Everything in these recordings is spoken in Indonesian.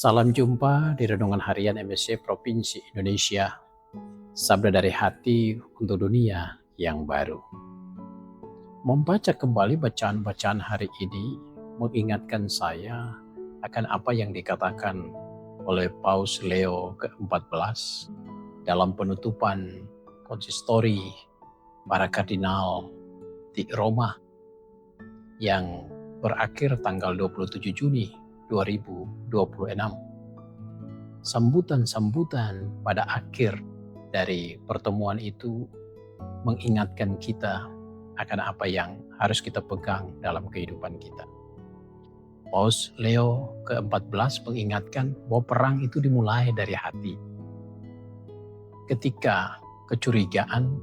Salam jumpa di Renungan Harian MSC Provinsi Indonesia. Sabda dari hati untuk dunia yang baru. Membaca kembali bacaan-bacaan hari ini mengingatkan saya akan apa yang dikatakan oleh Paus Leo ke-14 dalam penutupan konsistori para kardinal di Roma yang berakhir tanggal 27 Juni 2026. Sambutan-sambutan pada akhir dari pertemuan itu mengingatkan kita akan apa yang harus kita pegang dalam kehidupan kita. Paus Leo ke-14 mengingatkan bahwa perang itu dimulai dari hati. Ketika kecurigaan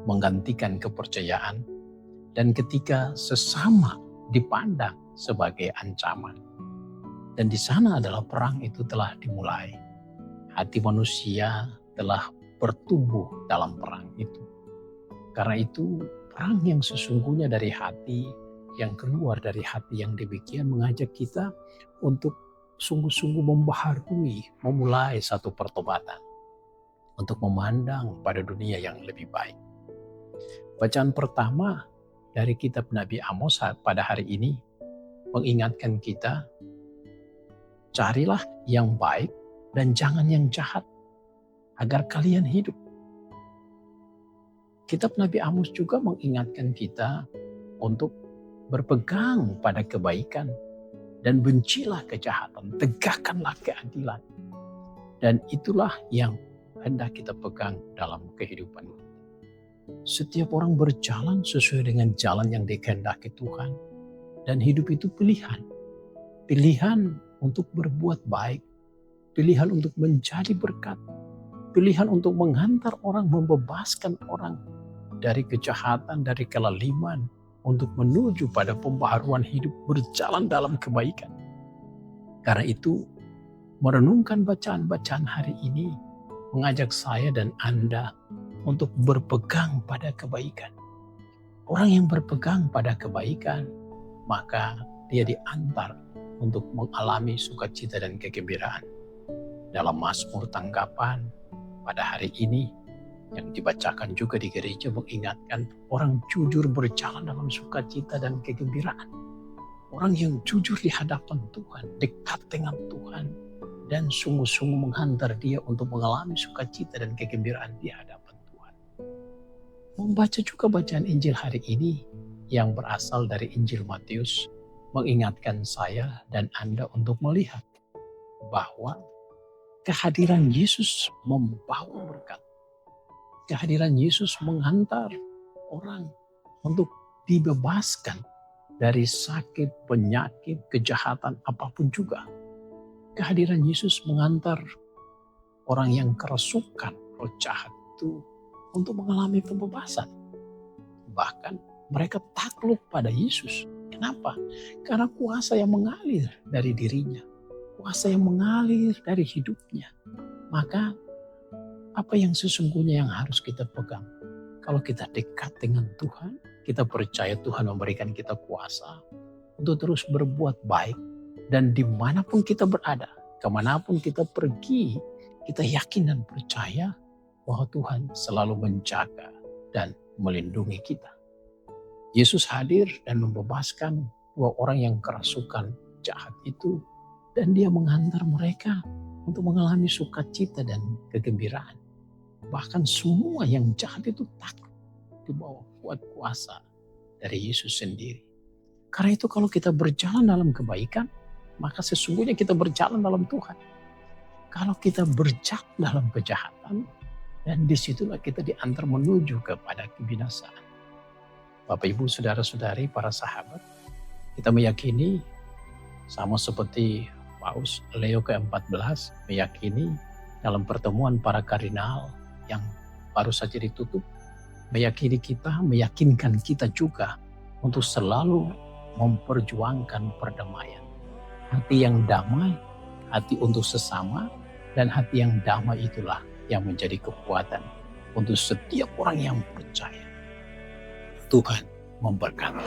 menggantikan kepercayaan dan ketika sesama dipandang sebagai ancaman. Dan di sana adalah perang itu telah dimulai. Hati manusia telah bertumbuh dalam perang itu. Karena itu perang yang sesungguhnya dari hati, yang keluar dari hati yang demikian mengajak kita untuk sungguh-sungguh membaharui, memulai satu pertobatan. Untuk memandang pada dunia yang lebih baik. Bacaan pertama dari kitab Nabi Amos pada hari ini mengingatkan kita, carilah yang baik dan jangan yang jahat, agar kalian hidup. Kitab Nabi Amos juga mengingatkan kita untuk berpegang pada kebaikan dan bencilah kejahatan, tegakkanlah keadilan. Dan itulah yang hendak kita pegang dalam kehidupan kita. Setiap orang berjalan sesuai dengan jalan yang dikehendaki Tuhan. Dan hidup itu pilihan. Pilihan untuk berbuat baik, pilihan untuk menjadi berkat, pilihan untuk menghantar orang, membebaskan orang dari kejahatan, dari kelaliman, untuk menuju pada pembaharuan hidup, berjalan dalam kebaikan. Karena itu, merenungkan bacaan-bacaan hari ini mengajak saya dan Anda untuk berpegang pada kebaikan. Orang yang berpegang pada kebaikan, maka dia diantar untuk mengalami sukacita dan kegembiraan. Dalam Mazmur tanggapan pada hari ini yang dibacakan juga di gereja mengingatkan orang jujur berjalan dalam sukacita dan kegembiraan. Orang yang jujur di hadapan Tuhan, dekat dengan Tuhan, dan sungguh-sungguh menghantar dia untuk mengalami sukacita dan kegembiraan di hadapan Tuhan. Membaca juga bacaan Injil hari ini yang berasal dari Injil Matius mengingatkan saya dan Anda untuk melihat bahwa kehadiran Yesus membawa berkat. Kehadiran Yesus menghantar orang untuk dibebaskan dari sakit, penyakit, kejahatan apapun juga. Kehadiran Yesus menghantar orang yang kerasukan roh jahat itu untuk mengalami pembebasan. Bahkan mereka takluk pada Yesus. Kenapa? Karena kuasa yang mengalir dari dirinya. Kuasa yang mengalir dari hidupnya. Maka apa yang sesungguhnya yang harus kita pegang? Kalau kita dekat dengan Tuhan, kita percaya Tuhan memberikan kita kuasa untuk terus berbuat baik. Dan dimanapun kita berada, kemanapun kita pergi, kita yakin dan percaya bahwa Tuhan selalu menjaga dan melindungi kita. Yesus hadir dan membebaskan dua orang yang kerasukan jahat itu. Dan dia menghantar mereka untuk mengalami sukacita dan kegembiraan. Bahkan semua yang jahat itu takut di bawah kuasa dari Yesus sendiri. Karena itu kalau kita berjalan dalam kebaikan, maka sesungguhnya kita berjalan dalam Tuhan. Kalau kita berjalan dalam kejahatan, dan disitulah kita diantar menuju kepada kebinasaan. Bapak, Ibu, Saudara-saudari, para sahabat, kita meyakini sama seperti Paus Leo ke-14 meyakini dalam pertemuan para kardinal yang baru saja ditutup, meyakinkan kita juga untuk selalu memperjuangkan perdamaian. Hati yang damai, hati untuk sesama, dan hati yang damai itulah yang menjadi kekuatan untuk setiap orang yang percaya. Tuhan memberkati.